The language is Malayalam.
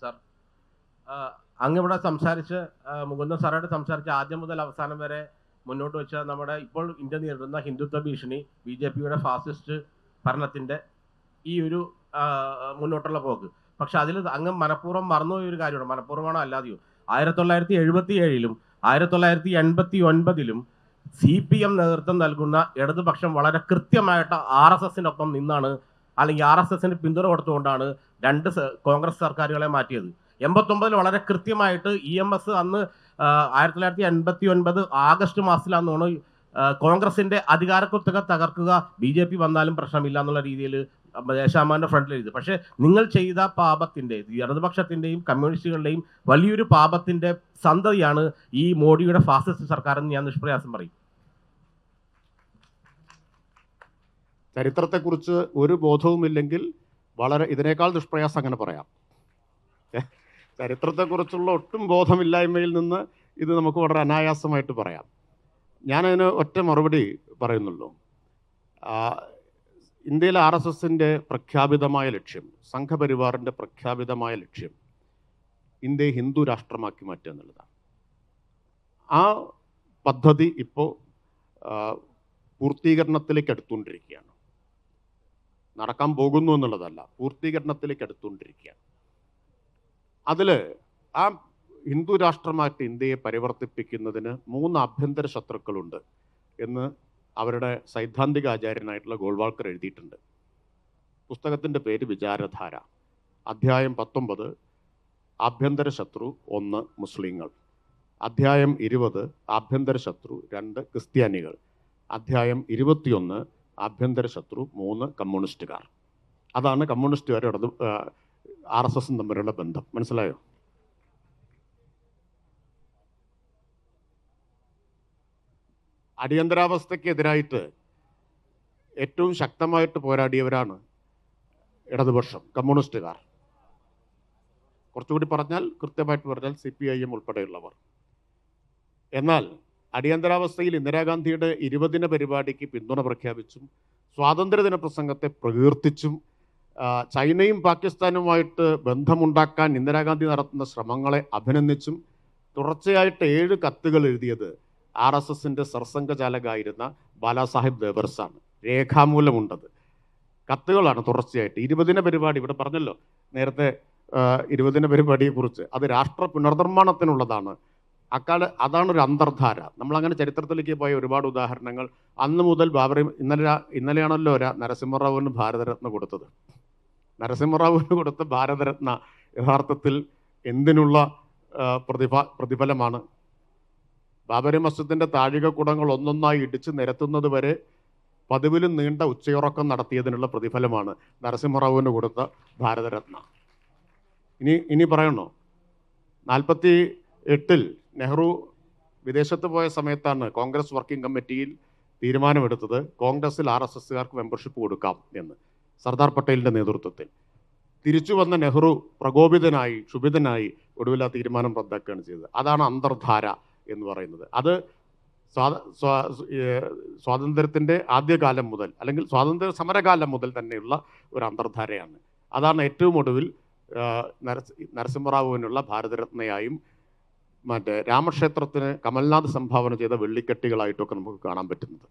സർ, അങ്ങിവിടെ സംസാരിച്ച് മുകുന്ദൻ സാറായിട്ട് സംസാരിച്ച് ആദ്യം മുതൽ അവസാനം വരെ മുന്നോട്ട് വെച്ച നമ്മുടെ ഇപ്പോൾ ഇന്ത്യ നേരിടുന്ന ഹിന്ദുത്വ ഭീഷണി, BJP-യുടെ ഫാസിസ്റ്റ് ഭരണത്തിൻ്റെ ഈ ഒരു മുന്നോട്ടുള്ള പോക്ക്. പക്ഷെ അതിൽ അങ്ങ് മനഃപൂർവ്വം മറന്നുപോയ ഒരു കാര്യമാണ്. മനഃപൂർവ്വമാണോ അല്ലാതെയോ 1977-ലും 1989-ലും CPM നേതൃത്വം നൽകുന്ന ഇടതുപക്ഷം വളരെ കൃത്യമായിട്ട് RSS-നൊപ്പം നിന്നാണ്, അല്ലെങ്കിൽ RSS-ന് പിന്തുണ കൊടുത്തുകൊണ്ടാണ് 2 കോൺഗ്രസ് സർക്കാരുകളെ മാറ്റിയത്. 89-ൽ വളരെ കൃത്യമായിട്ട് EMS അന്ന് 1989 ആഗസ്റ്റ് മാസത്തിലാണെന്നാണ് കോൺഗ്രസിന്റെ അധികാരക്കുത്തക തകർക്കുക, BJP വന്നാലും പ്രശ്നമില്ല എന്നുള്ള രീതിയിൽ ദേശാമാന്റെ ഫ്രണ്ടിൽ എഴുതി. പക്ഷെ നിങ്ങൾ ചെയ്ത പാപത്തിന്റെ, ഇടതുപക്ഷത്തിന്റെയും കമ്മ്യൂണിസ്റ്റുകളുടെയും വലിയൊരു പാപത്തിന്റെ സന്തതിയാണ് ഈ മോഡിയുടെ ഫാസിസ്റ്റ് സർക്കാർ എന്ന് ഞാൻ നിഷ്പ്രയാസം പറയും. ചരിത്രത്തെക്കുറിച്ച് ഒരു ബോധവുമില്ലെങ്കിൽ വളരെ ഇതിനേക്കാൾ നിഷ്പ്രയാസം അങ്ങനെ പറയാം. ചരിത്രത്തെക്കുറിച്ചുള്ള ഒട്ടും ബോധമില്ലായ്മയിൽ നിന്ന് ഇത് നമുക്ക് വളരെ അനായാസമായിട്ട് പറയാം. ഞാനതിന് ഒറ്റ മറുപടി പറയുന്നുള്ളൂ. ഇന്ത്യയിലെ RSS-ൻ്റെ പ്രഖ്യാപിതമായ ലക്ഷ്യം, സംഘപരിവാറിൻ്റെ പ്രഖ്യാപിതമായ ലക്ഷ്യം ഇന്ത്യയെ ഹിന്ദു രാഷ്ട്രമാക്കി മാറ്റുക എന്നുള്ളതാണ്. ആ പദ്ധതി ഇപ്പോൾ പൂർത്തീകരണത്തിലേക്ക് അടുത്തുകൊണ്ടിരിക്കുകയാണ്. നടക്കാൻ പോകുന്നു എന്നുള്ളതല്ല, പൂർത്തീകരണത്തിലേക്ക് അടുത്തുകൊണ്ടിരിക്കുകയാണ്. അതിൽ ആ ഹിന്ദു രാഷ്ട്രമായിട്ട് ഇന്ത്യയെ പരിവർത്തിപ്പിക്കുന്നതിന് 3 ആഭ്യന്തര ശത്രുക്കളുണ്ട് എന്ന് അവരുടെ സൈദ്ധാന്തിക ആചാര്യനായിട്ടുള്ള ഗോൾവാൾക്കർ എഴുതിയിട്ടുണ്ട്. പുസ്തകത്തിൻ്റെ പേര് വിചാരധാര. അധ്യായം 19 ആഭ്യന്തര ശത്രു 1 മുസ്ലിങ്ങൾ, അധ്യായം 20 ആഭ്യന്തര ശത്രു 2 ക്രിസ്ത്യാനികൾ, അധ്യായം 21 ആഭ്യന്തര ശത്രു 3 കമ്മ്യൂണിസ്റ്റുകാർ. അതാണ് കമ്മ്യൂണിസ്റ്റുകാരുടെ RSS-ഉം തമ്മിലുള്ള ബന്ധം. മനസ്സിലായോ? അടിയന്തരാവസ്ഥയ്ക്കെതിരായിട്ട് ഏറ്റവും ശക്തമായിട്ട് പോരാടിയവരാണ് ഇടതുപക്ഷം, കമ്മ്യൂണിസ്റ്റുകാർ. കുറച്ചുകൂടി പറഞ്ഞാൽ, കൃത്യമായിട്ട് പറഞ്ഞാൽ CPIM ഉൾപ്പെടെയുള്ളവർ. എന്നാൽ അടിയന്തരാവസ്ഥയിൽ ഇന്ദിരാഗാന്ധിയുടെ 20 പരിപാടിക്ക് പിന്തുണ പ്രഖ്യാപിച്ചും സ്വാതന്ത്ര്യദിന പ്രസംഗത്തെ പ്രകീർത്തിച്ചും ചൈനയും പാകിസ്ഥാനുമായിട്ട് ബന്ധമുണ്ടാക്കാൻ ഇന്ദിരാഗാന്ധി നടത്തുന്ന ശ്രമങ്ങളെ അഭിനന്ദിച്ചും തുടർച്ചയായിട്ട് 7 കത്തുകൾ എഴുതിയത് RSS-ൻ്റെ സർസംഘചാലകായിരുന്ന ബാലാസാഹിബ് ദേവർസാണ്. രേഖാമൂലമുണ്ടത്, കത്തുകളാണ് തുടർച്ചയായിട്ട്. 20 പരിപാടി ഇവിടെ പറഞ്ഞല്ലോ നേരത്തെ, 20 പരിപാടിയെക്കുറിച്ച്. അത് രാഷ്ട്ര പുനർനിർമ്മാണത്തിനുള്ളതാണ്. അതാണൊരു അന്തർധാര. നമ്മളങ്ങനെ ചരിത്രത്തിലേക്ക് പോയ ഒരുപാട് ഉദാഹരണങ്ങൾ. അന്ന് മുതൽ ബാബറി, ഇന്നലെയാണല്ലോ നരസിംഹറാവുവിന് ഭാരതരത്ന കൊടുത്തത്. നരസിംഹറാവുവിന് കൊടുത്ത ഭാരതരത്ന യഥാർത്ഥത്തിൽ എന്തിനുള്ള പ്രതിഫലമാണ്? ബാബരി മസ്ജിദിൻ്റെ താഴികക്കുടങ്ങൾ ഒന്നൊന്നായി ഇടിച്ച് നിരത്തുന്നത് വരെ പതിവിലും നീണ്ട ഉച്ചയുറക്കം നടത്തിയതിനുള്ള പ്രതിഫലമാണ് നരസിംഹറാവുവിന് കൊടുത്ത ഭാരതരത്ന. ഇനി പറയണോ? 48-ൽ നെഹ്റു വിദേശത്ത് പോയ സമയത്താണ് കോൺഗ്രസ് വർക്കിംഗ് കമ്മിറ്റിയിൽ തീരുമാനമെടുത്തത് കോൺഗ്രസിൽ RSS-കാർക്ക് മെമ്പർഷിപ്പ് കൊടുക്കാം എന്ന്, സർദാർ പട്ടേലിൻ്റെ നേതൃത്വത്തിൽ. തിരിച്ചു വന്ന നെഹ്റു പ്രകോപിതനായി, ക്ഷുഭിതനായി ഒടുവിൽ ആ തീരുമാനം റദ്ദാക്കുകയാണ് ചെയ്തത്. അതാണ് അന്തർധാര എന്ന് പറയുന്നത്. അത് സ്വാതന്ത്ര്യത്തിൻ്റെ ആദ്യകാലം മുതൽ, അല്ലെങ്കിൽ സ്വാതന്ത്ര്യ സമരകാലം മുതൽ തന്നെയുള്ള ഒരു അന്തർധാരയാണ്. അതാണ് ഏറ്റവും ഒടുവിൽ നരസിംഹറാവുവിനുള്ള ഭാരതരത്നയായും മറ്റേ രാമക്ഷേത്രത്തിന് കമൽനാഥ് സംഭാവന ചെയ്ത വെള്ളിക്കെട്ടികളായിട്ടൊക്കെ നമുക്ക് കാണാൻ പറ്റുന്നത്.